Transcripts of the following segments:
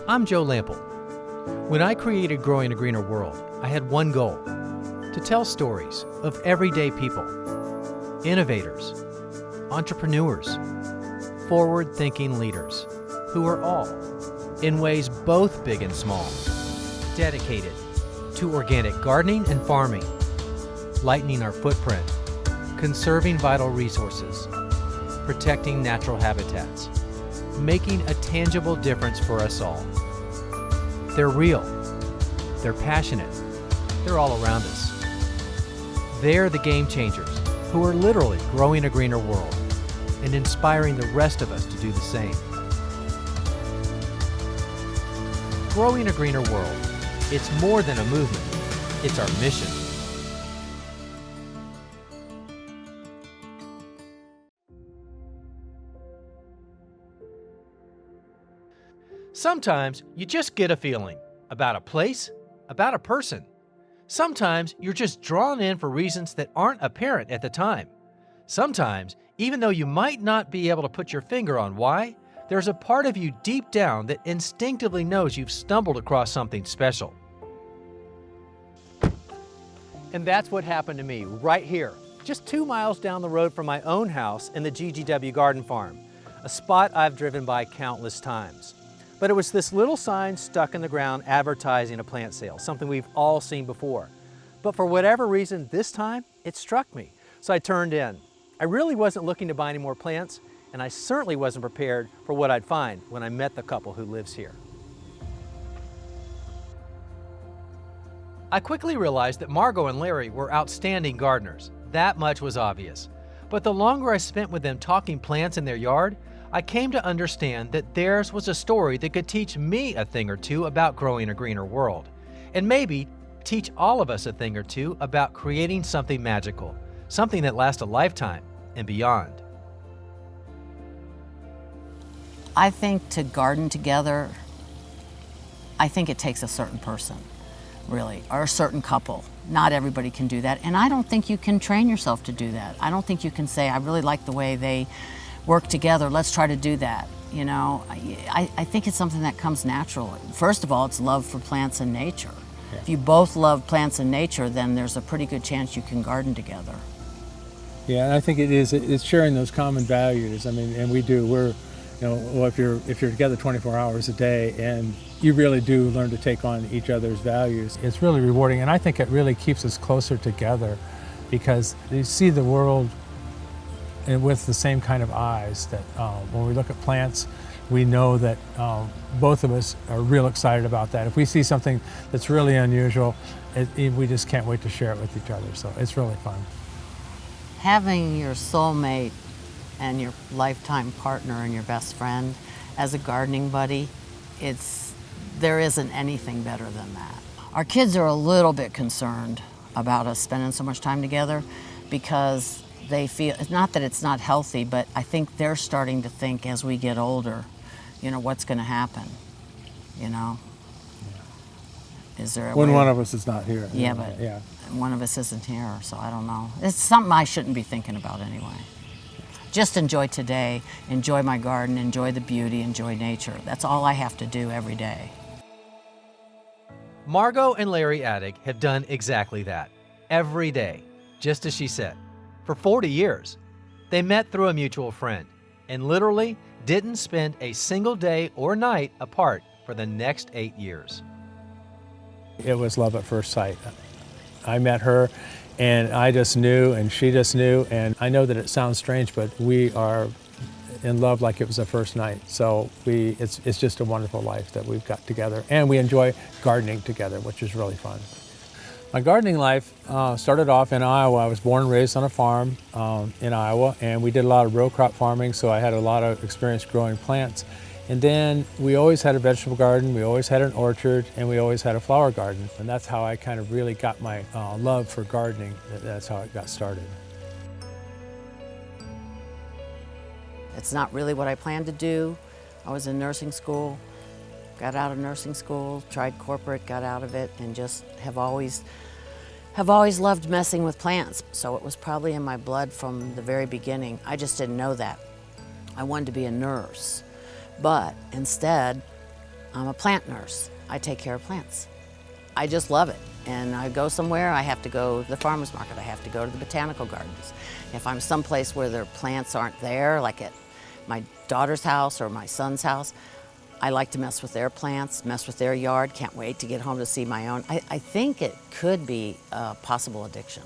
I'm Joe Lampell. When I created Growing a Greener World, I had one goal: to tell stories of everyday people, innovators, entrepreneurs, forward-thinking leaders who are all, in ways both big and small, dedicated to organic gardening and farming, lightening our footprint, conserving vital resources, protecting natural habitats, making a tangible difference for us all. They're real, they're passionate, they're all around us. They're the game changers who are literally growing a greener world and inspiring the rest of us to do the same. Growing a greener world, it's more than a movement, it's our mission. Sometimes you just get a feeling about a place, about a person. Sometimes you're just drawn in for reasons that aren't apparent at the time. Sometimes, even though you might not be able to put your finger on why, there's a part of you deep down that instinctively knows you've stumbled across something special. And that's what happened to me right here, just 2 miles down the road from my own house in the GGW Garden Farm, a spot I've driven by countless times. But it was this little sign stuck in the ground advertising a plant sale, something we've all seen before. But for whatever reason, this time, it struck me. So I turned in. I really wasn't looking to buy any more plants, and I certainly wasn't prepared for what I'd find when I met the couple who lives here. I quickly realized that Margo and Larry were outstanding gardeners. That much was obvious. But the longer I spent with them talking plants in their yard, I came to understand that theirs was a story that could teach me a thing or two about growing a greener world, and maybe teach all of us a thing or two about creating something magical, something that lasts a lifetime and beyond. I think to garden together, I think it takes a certain person, really, or a certain couple. Not everybody can do that, and I don't think you can train yourself to do that. I don't think you can say, I really like the way they work together, let's try to do that. You know, I think it's something that comes naturally. First of all, it's love for plants and nature. Yeah. If you both love plants and nature, then there's a pretty good chance you can garden together. Yeah, and I think it's sharing those common values. I mean, and we do. We're, well, if you're together 24 hours a day, and you really do learn to take on each other's values. It's really rewarding, and I think it really keeps us closer together, because you see the world and with the same kind of eyes. That when we look at plants, we know that both of us are real excited about that. If we see something that's really unusual, we just can't wait to share it with each other. So it's really fun. Having your soulmate and your lifetime partner and your best friend as a gardening buddy, there isn't anything better than that. Our kids are a little bit concerned about us spending so much time together, because they feel, it's not that it's not healthy, but I think they're starting to think as we get older, what's going to happen, Yeah. Is there a when way? One of us is not here. Yeah, but yeah. One of us isn't here, so I don't know. It's something I shouldn't be thinking about anyway. Just enjoy today, enjoy my garden, enjoy the beauty, enjoy nature. That's all I have to do every day. Margo and Larry Attic have done exactly that, every day, just as she said. For 40 years, they met through a mutual friend and literally didn't spend a single day or night apart for the next 8 years. It was love at first sight. I met her and I just knew, and she just knew, and I know that it sounds strange, but we are in love like it was the first night. So it's just a wonderful life that we've got together, and we enjoy gardening together, which is really fun. My gardening life started off in Iowa. I was born and raised on a farm in Iowa, and we did a lot of row crop farming, so I had a lot of experience growing plants. And then we always had a vegetable garden, we always had an orchard, and we always had a flower garden. And that's how I kind of really got my love for gardening. That's how it got started. It's not really what I planned to do. I was in nursing school, got out of nursing school, tried corporate, got out of it, and just have always loved messing with plants. So it was probably in my blood from the very beginning. I just didn't know that. I wanted to be a nurse, but instead I'm a plant nurse. I take care of plants. I just love it. And I go somewhere, I have to go to the farmer's market, I have to go to the botanical gardens. If I'm someplace where their plants aren't there, like at my daughter's house or my son's house, I like to mess with their plants, mess with their yard. Can't wait to get home to see my own. I think it could be a possible addiction.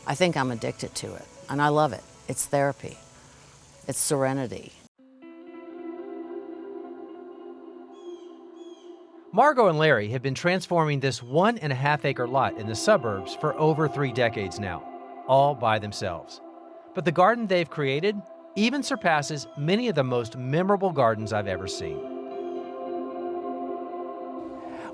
I think I'm addicted to it, and I love it. It's therapy. It's serenity. Margo and Larry have been transforming this 1.5 acre lot in the suburbs for over 3 decades now, all by themselves. But the garden they've created even surpasses many of the most memorable gardens I've ever seen.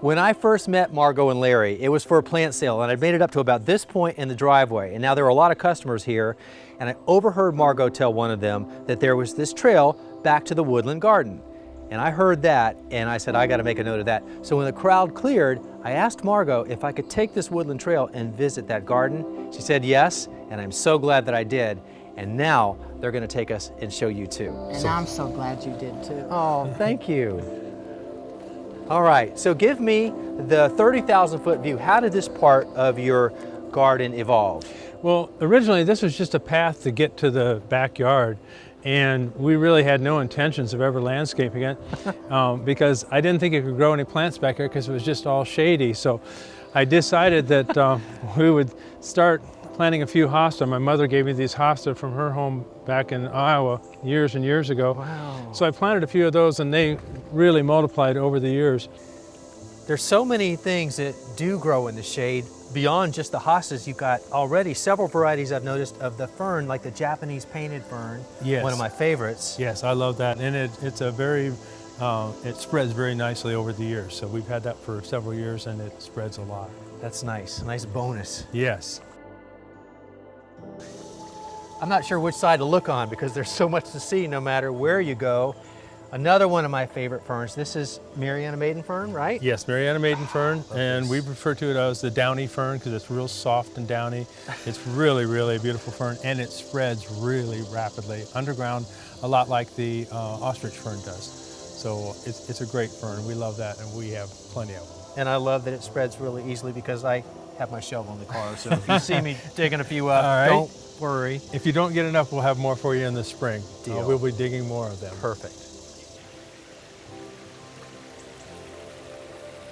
When I first met Margo and Larry, it was for a plant sale, and I'd made it up to about this point in the driveway. And now there were a lot of customers here, and I overheard Margo tell one of them that there was this trail back to the woodland garden. And I heard that, and I said, I gotta make a note of that. So when the crowd cleared, I asked Margo if I could take this woodland trail and visit that garden. She said yes, and I'm so glad that I did. And now they're gonna take us and show you too. And I'm so glad you did too. Oh, thank you. All right, so give me the 30,000 foot view. How did this part of your garden evolve? Well, originally this was just a path to get to the backyard, and we really had no intentions of ever landscaping it because I didn't think it could grow any plants back here because it was just all shady. So I decided that we would start planting a few hostas. My mother gave me these hostas from her home back in Iowa years and years ago. Wow. So I planted a few of those, and they really multiplied over the years. There's so many things that do grow in the shade. Beyond just the hostas, you've got already several varieties I've noticed of the fern, like the Japanese painted fern, Yes. one of my favorites. Yes, I love that, and it's a very, it spreads very nicely over the years. So we've had that for several years, and it spreads a lot. That's nice, a nice bonus. Yes. I'm not sure which side to look on because there's so much to see no matter where you go. Another one of my favorite ferns, this is Mariana maiden fern, right? Yes, Mariana maiden fern, and we refer to it as the downy fern because it's real soft and downy. It's really, really a beautiful fern, and it spreads really rapidly underground, a lot like the ostrich fern does. So it's a great fern. We love that, and we have plenty of them. And I love that it spreads really easily because I have my shovel in the car, so if you see me digging a few up, All right. don't worry. If you don't get enough, we'll have more for you in the spring. Deal. We'll be digging more of them. Perfect.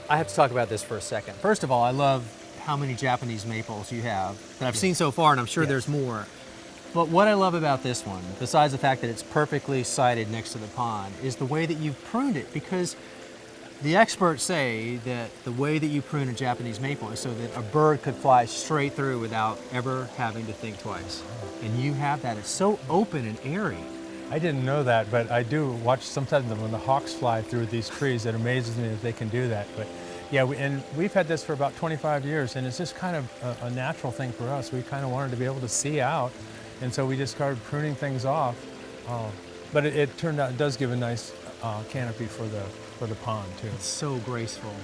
I have to talk about this for a second. First of all, I love how many Japanese maples you have that I've seen so far, and I'm sure there's more. But what I love about this one, besides the fact that it's perfectly sited next to the pond, is the way that you've pruned it, because the experts say that the way that you prune a Japanese maple is so that a bird could fly straight through without ever having to think twice. And you have that. It's so open and airy. I didn't know that, but I do watch sometimes when the hawks fly through these trees. It amazes me that they can do that. But yeah, we've had this for about 25 years, and it's just kind of a natural thing for us. We kind of wanted to be able to see out, and so we just started pruning things off. But it turned out it does give a nice canopy for the pond too. It's so graceful.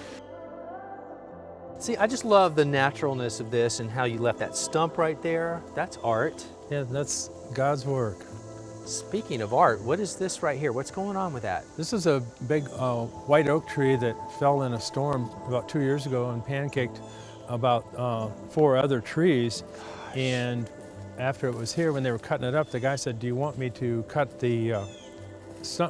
See, I just love the naturalness of this and how you left that stump right there. That's art. Yeah, that's God's work. Speaking of art, what is this right here? What's going on with that? This is a big white oak tree that fell in a storm about 2 years ago and pancaked about 4 other trees. Gosh. And after it was here, when they were cutting it up, the guy said, "Do you want me to cut the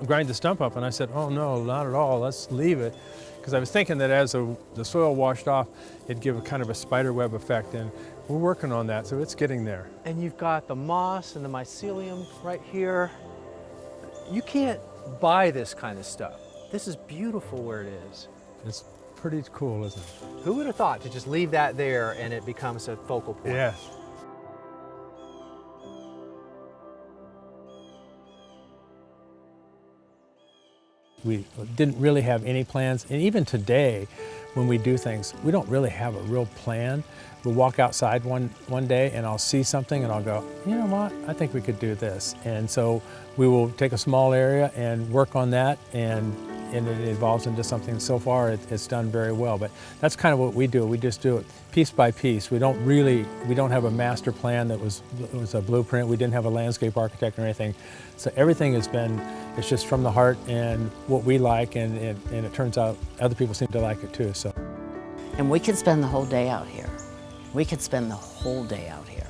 grind the stump up?" And I said, "Oh no, not at all. Let's leave it," because I was thinking that as the soil washed off, it'd give a kind of a spider web effect, and we're working on that, so it's getting there. And you've got the moss and the mycelium right here. You can't buy this kind of stuff. This is beautiful where it is. It's pretty cool, isn't it? Who would have thought to just leave that there and it becomes a focal point? Yes. We didn't really have any plans, and even today, when we do things, we don't really have a real plan. We'll walk outside one day and I'll see something and I'll go, you know what, I think we could do this. And so we will take a small area and work on that, and it evolves into something. So far it's done very well, but that's kind of what we do. We just do it piece by piece. We don't have a master plan that was a blueprint. We didn't have a landscape architect or anything. So everything has been It's just from the heart and what we like, and it turns out other people seem to like it too. So. And we could spend the whole day out here. We could spend the whole day out here.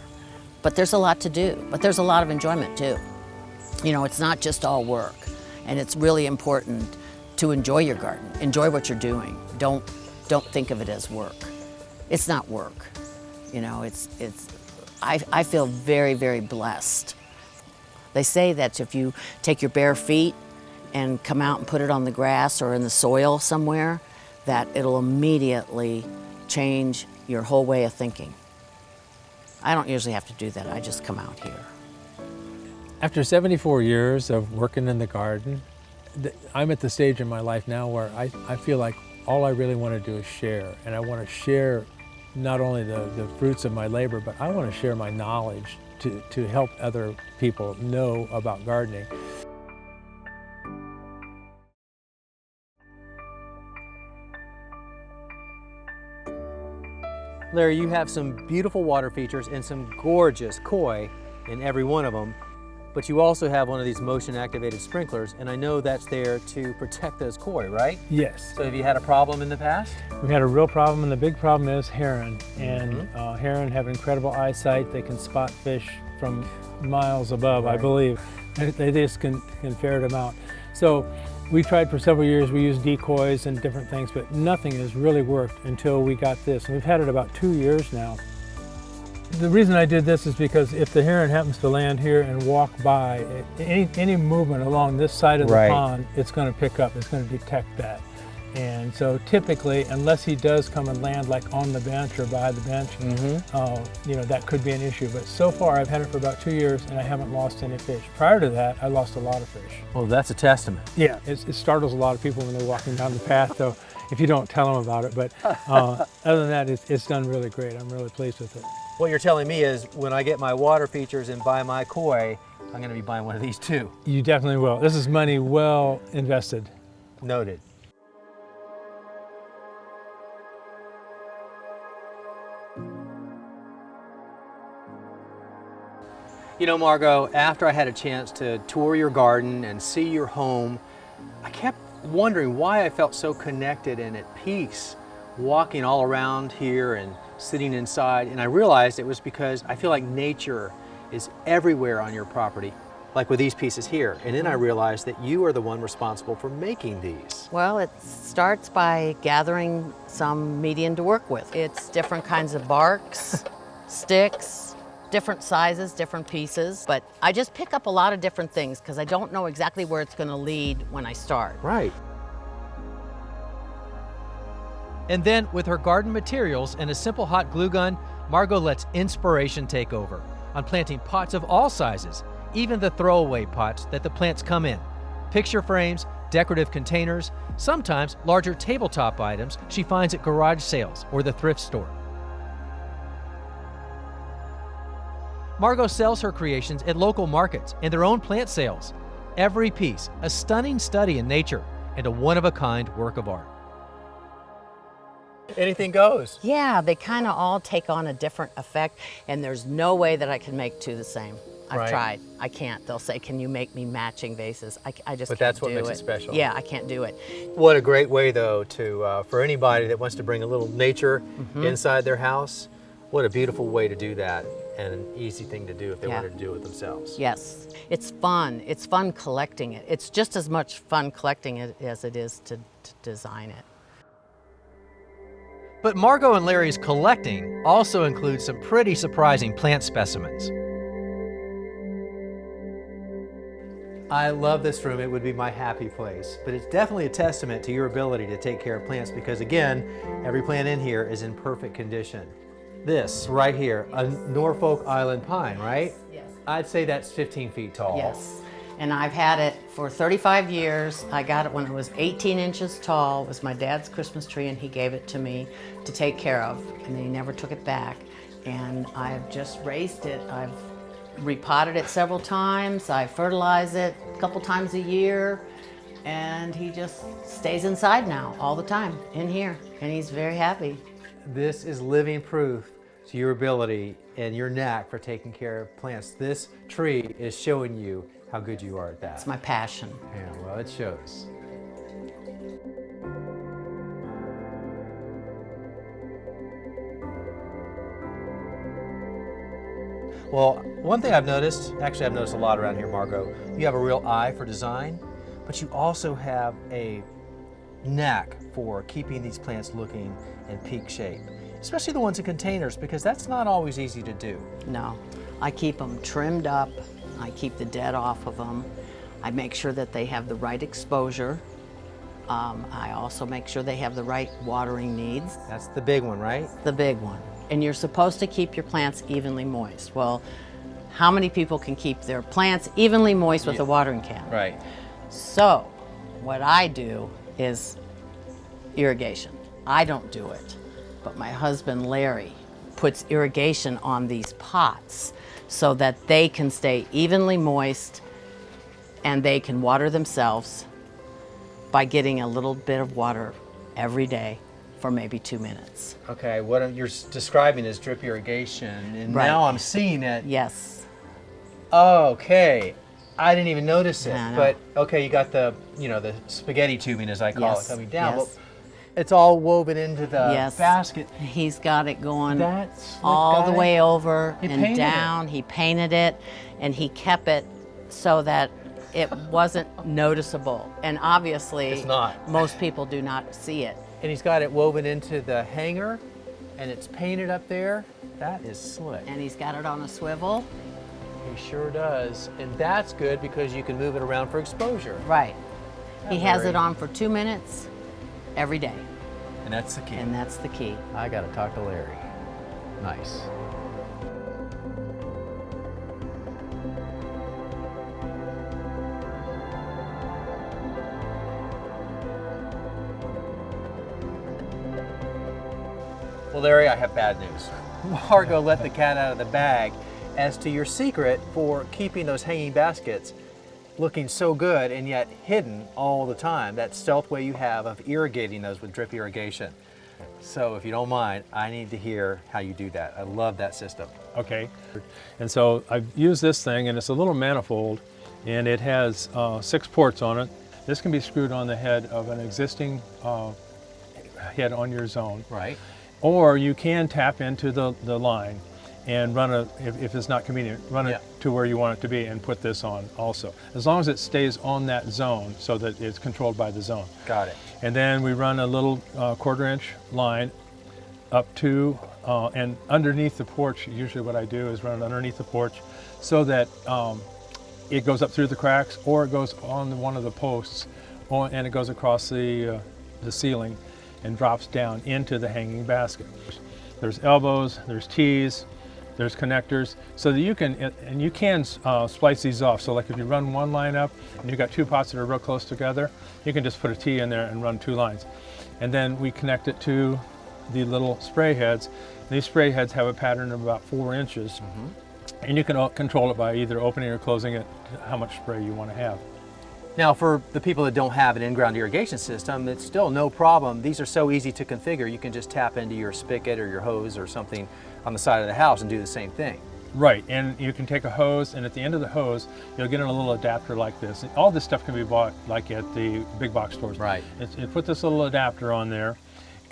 But there's a lot to do, but there's a lot of enjoyment too. You know, it's not just all work, and it's really important to enjoy your garden, enjoy what you're doing. Don't think of it as work. It's not work. You know, I feel very, very blessed. They say that if you take your bare feet and come out and put it on the grass or in the soil somewhere, that it'll immediately change your whole way of thinking. I don't usually have to do that, I just come out here. After 74 years of working in the garden, I'm at the stage in my life now where I feel like all I really want to do is share. And I want to share not only the fruits of my labor, but I want to share my knowledge to help other people know about gardening. Larry, you have some beautiful water features and some gorgeous koi in every one of them, but you also have one of these motion-activated sprinklers, and I know that's there to protect those koi, right? Yes. So have you had a problem in the past? We had a real problem, and the big problem is heron. And heron have incredible eyesight. They can spot fish from miles above, I believe. They just can ferret them out. So we tried for several years. We used decoys and different things, but nothing has really worked until we got this. And we've had it about 2 years now. The reason I did this is because if the heron happens to land here and walk by, any movement along this side of the pond, it's going to pick up, it's going to detect that. And so typically, unless he does come and land like on the bench or by the bench, you know, that could be an issue. But so far, I've had it for about 2 years and I haven't lost any fish. Prior to that, I lost a lot of fish. Well, that's a testament. Yeah, it startles a lot of people when they're walking down the path, though, if you don't tell them about it. But other than that, it's done really great. I'm really pleased with it. What you're telling me is when I get my water features and buy my koi, I'm going to be buying one of these too. You definitely will. This is money well invested. Noted. You know, Margo, after I had a chance to tour your garden and see your home, I kept wondering why I felt so connected and at peace walking all around here and sitting inside. And I realized it was because I feel like nature is everywhere on your property, like with these pieces here. And then I realized that you are the one responsible for making these. Well, it starts by gathering some medium to work with. It's different kinds of barks, sticks, different sizes, different pieces, but I just pick up a lot of different things because I don't know exactly where it's going to lead when I start. Right. And then with her garden materials and a simple hot glue gun, Margo lets inspiration take over on planting pots of all sizes, even the throwaway pots that the plants come in. Picture frames, decorative containers, sometimes larger tabletop items she finds at garage sales or the thrift store. Margo sells her creations at local markets and their own plant sales. Every piece, a stunning study in nature and a one-of-a-kind work of art. Anything goes. Yeah, they kind of all take on a different effect, and there's no way that I can make two the same. I've tried. I can't. They'll say, can you make me matching vases? I just can't do it. But that's what makes it special. Yeah, I can't do it. What a great way, though, to for anybody that wants to bring a little nature inside their house. What a beautiful way to do that, and an easy thing to do if they wanted to do it themselves. Yes, it's fun. It's fun collecting it. It's just as much fun collecting it as it is to design it. But Margo and Larry's collecting also includes some pretty surprising plant specimens. I love this room. It would be my happy place. But it's definitely a testament to your ability to take care of plants because, again, every plant in here is in perfect condition. This right here, a Norfolk Island pine, right? Yes. I'd say that's 15 feet tall. Yes. And I've had it for 35 years. I got it when it was 18 inches tall. It was my dad's Christmas tree, and he gave it to me to take care of, and he never took it back. And I've just raised it. I've repotted it several times. I fertilize it a couple times a year, and he just stays inside now all the time in here, and he's very happy. This is living proof to your ability and your knack for taking care of plants. This tree is showing you how good you are at that. It's my passion. Yeah, well, it shows. Well, one thing I've noticed, actually I've noticed a lot around here, Margo, you have a real eye for design, but you also have a knack for keeping these plants looking in peak shape, especially the ones in containers, because that's not always easy to do. No, I keep them trimmed up. I keep the dead off of them. I make sure that they have the right exposure. I also make sure they have the right watering needs. That's the big one, right? The big one. And you're supposed to keep your plants evenly moist. Well, how many people can keep their plants evenly moist with a watering can? Right. So, what I do is irrigation. I don't do it, but my husband Larry puts irrigation on these pots so that they can stay evenly moist and they can water themselves by getting a little bit of water every day for maybe 2 minutes. Okay, what you're describing is drip irrigation, and Right. now I'm seeing it. Yes. Okay, I didn't even notice it, Yeah, I know. but okay, you got the, the spaghetti tubing, as I call Yes, it, coming down. yes. But it's all woven into the Yes. basket. He's got it going That slick all the guy. way over He and painted down. He painted it and he kept it so that it wasn't noticeable. And obviously, It's not. most people do not see it. And he's got it woven into the hanger, and it's painted up there. That is slick. And he's got it on a swivel. He sure does. And that's good because you can move it around for exposure. Right. He has Larry. it on for 2 minutes every day. And that's the key. And that's the key. I got to talk to Larry. Nice. Well, Larry, I have bad news. Margo let the cat out of the bag as to your secret for keeping those hanging baskets looking so good and yet hidden all the time. That stealth way you have of irrigating those with drip irrigation. So if you don't mind, I need to hear how you do that. I love that system. Okay. And so I've used this thing, and it's a little manifold, and it has 6 ports on it. This can be screwed on the head of an existing head on your zone. Right. Or you can tap into the line and run if it's not convenient, run Yeah. it to where you want it to be and put this on also. As long as it stays on that zone so that it's controlled by the zone. Got it. And then we run a little 1/4-inch line up to and underneath the porch. Usually what I do is run it underneath the porch so that it goes up through the cracks, or it goes on one of the posts and it goes across the ceiling and drops down into the hanging basket. There's elbows, there's tees, there's connectors, so that you can splice these off. So like if you run one line up and you've got 2 pots that are real close together, you can just put a tee in there and run 2 lines. And then we connect it to the little spray heads. These spray heads have a pattern of about 4 inches. And you can control it by either opening or closing it, how much spray you want to have. Now, for the people that don't have an in-ground irrigation system, it's still no problem. These are so easy to configure. You can just tap into your spigot or your hose or something on the side of the house and do the same thing. Right, and you can take a hose, and at the end of the hose, you'll get in a little adapter like this. All this stuff can be bought like at the big box stores. Right. You put this little adapter on there,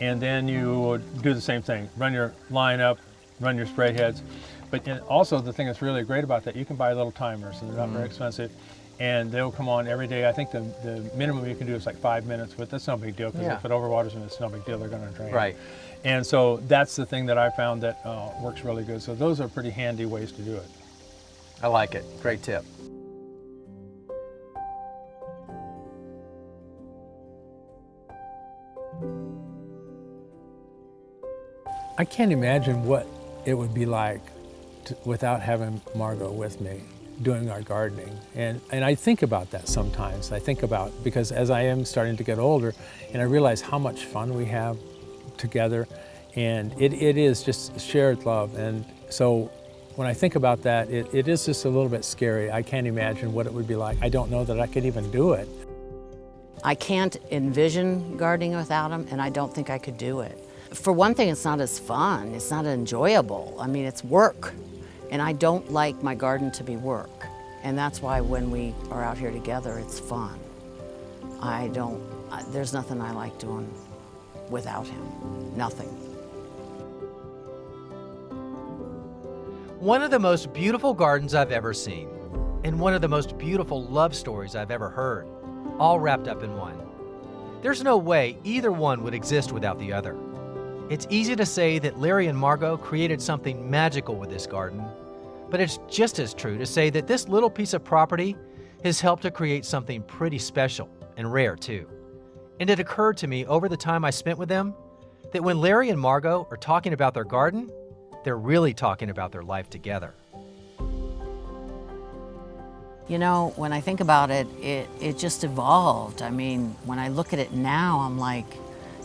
and then you do the same thing. Run your line up, run your spray heads. But also the thing that's really great about that, you can buy little timers, and they're not very expensive. And they'll come on every day. I think the minimum you can do is like 5 minutes, but that's no big deal, because Yeah. if it overwaters them, it's no big deal, they're gonna drain. Right. And so that's the thing that I found that works really good. So those are pretty handy ways to do it. I like it. Great tip. I can't imagine what it would be like without having Margo with me doing our gardening. And I think about that sometimes. I think about, because as I am starting to get older, and I realize how much fun we have together, and it is just shared love. And so when I think about that, it is just a little bit scary. I can't imagine what it would be like. I don't know that I could even do it. I can't envision gardening without him, and I don't think I could do it. For one thing, it's not as fun. It's not enjoyable. I mean, it's work, and I don't like my garden to be work. And that's why when we are out here together, it's fun. There's nothing I like doing without him, nothing. One of the most beautiful gardens I've ever seen, and one of the most beautiful love stories I've ever heard, all wrapped up in one. There's no way either one would exist without the other. It's easy to say that Larry and Margo created something magical with this garden, but it's just as true to say that this little piece of property has helped to create something pretty special and rare too. And it occurred to me over the time I spent with them that when Larry and Margo are talking about their garden, they're really talking about their life together. You know, when I think about it, it just evolved. I mean, when I look at it now, I'm like,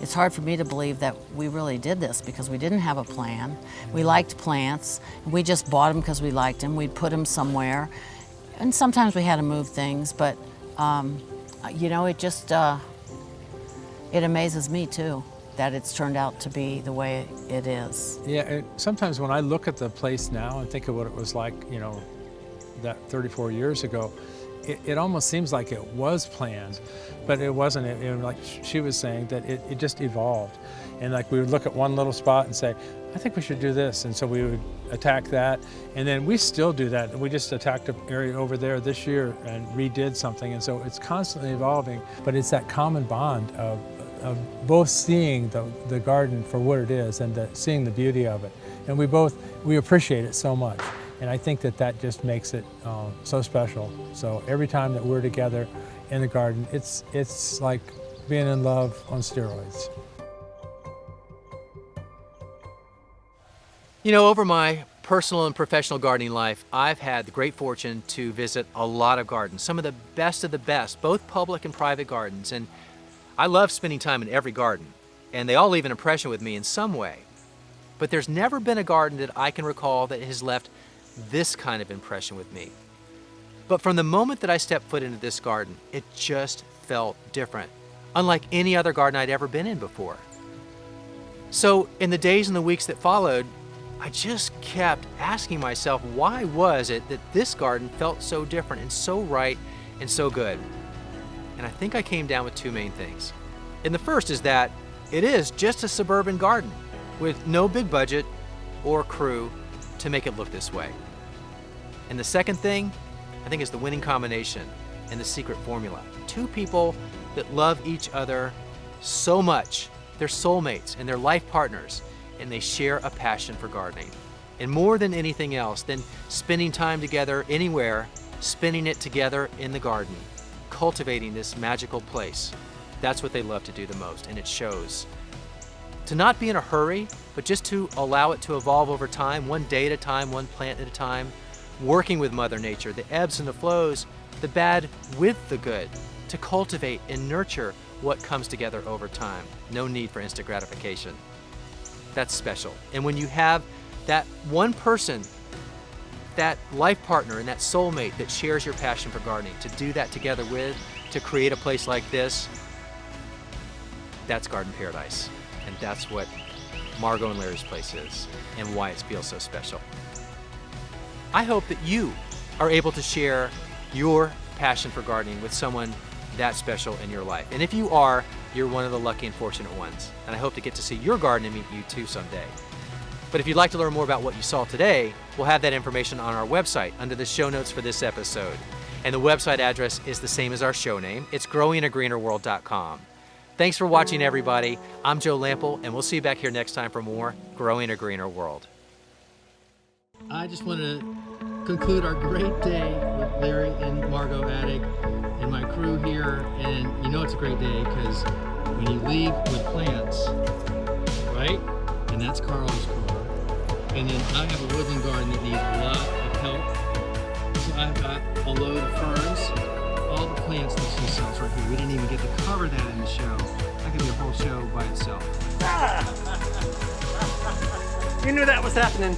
it's hard for me to believe that we really did this because we didn't have a plan. We liked plants. We just bought them because we liked them. We'd put them somewhere. And sometimes we had to move things, but you know, it just, it amazes me too that it's turned out to be the way it is. Yeah, sometimes when I look at the place now and think of what it was like, you know, that 34 years ago, it almost seems like it was planned, but it wasn't. Like she was saying, that it just evolved. And like we would look at one little spot and say, I think we should do this. And so we would attack that. And then we still do that. We just attacked an area over there this year and redid something. And so it's constantly evolving, but it's that common bond of both seeing the garden for what it is and seeing the beauty of it. And we appreciate it so much. And I think that just makes it so special. So every time that we're together in the garden, it's like being in love on steroids. You know, over my personal and professional gardening life, I've had the great fortune to visit a lot of gardens, some of the best, both public and private gardens. And I love spending time in every garden, and they all leave an impression with me in some way. But there's never been a garden that I can recall that has left this kind of impression with me. But from the moment that I stepped foot into this garden, it just felt different, unlike any other garden I'd ever been in before. So in the days and the weeks that followed, I just kept asking myself, why was it that this garden felt so different and so right and so good? And I think I came down with two main things. And the first is that it is just a suburban garden with no big budget or crew to make it look this way. And the second thing, I think, is the winning combination and the secret formula. Two people that love each other so much. They're soulmates and they're life partners, and they share a passion for gardening. And more than anything else, than spending time together anywhere, spending it together in the garden, cultivating this magical place. That's what they love to do the most, and it shows. To not be in a hurry, but just to allow it to evolve over time, one day at a time, one plant at a time, working with Mother Nature, the ebbs and the flows, the bad with the good, to cultivate and nurture what comes together over time. No need for instant gratification. That's special. And when you have that one person, that life partner and that soulmate that shares your passion for gardening, to do that together with, to create a place like this, that's garden paradise. And that's what Margo and Larry's place is, and why it feels so special. I hope that you are able to share your passion for gardening with someone that special in your life. And if you are, you're one of the lucky and fortunate ones. And I hope to get to see your garden and meet you too someday. But if you'd like to learn more about what you saw today, we'll have that information on our website under the show notes for this episode. And the website address is the same as our show name. It's growingagreenerworld.com. Thanks for watching, everybody. I'm Joe Lampell, and we'll see you back here next time for more Growing a Greener World. I just want to conclude our great day with Larry and Margo Attic and my crew here. And you know it's a great day because when you leave with plants, right? And that's Carl's car. And then I have a woodland garden that needs a lot of help. So I've got a load of ferns. All the plants that she sells right here. We didn't even get to cover that in the show. That could be a whole show by itself. You knew that was happening.